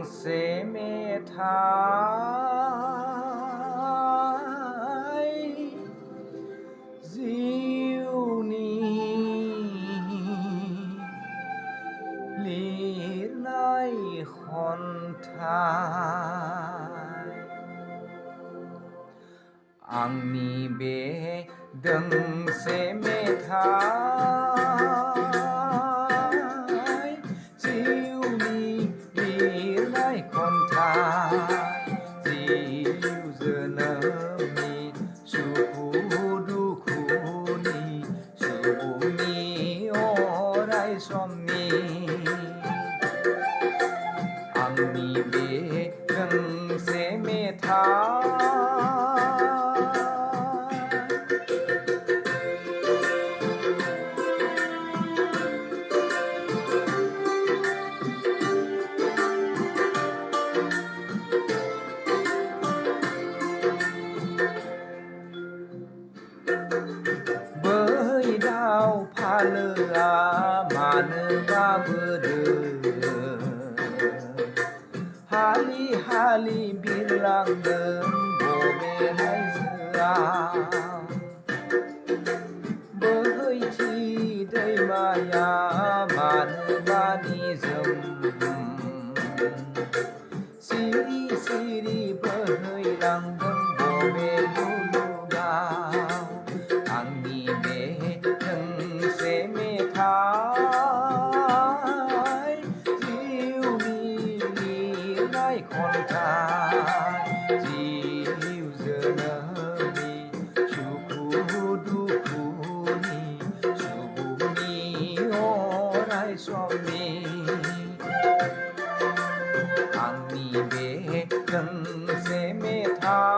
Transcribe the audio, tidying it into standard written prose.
से मेथाइ जिउनि लिरनाय खन्थाइ आंनि बे दोंसे मेथाइ जिउनि लिरनाय खन्थाइ जिउ जोनोमनि सुखु दुखुनि सुबुंनि अराय समनि आंनि बे दोंसे मेथाइ बै दाव फालोआ मानोबा बोदो हालि हालि बिरलांदों बबे रायजोआव बोहैथि दैमाया मानोबा निजोम सिरि सिरि बोहैलांदों बबे मुलुगाव आंनि बे दोंसे मेथाइ जिउनि लिरनाय खन्थाइ जिउ जोनोमनि सुखु दुखुनि सुबुंनि अराय समनि आंनि बे दोंसे मेथाइ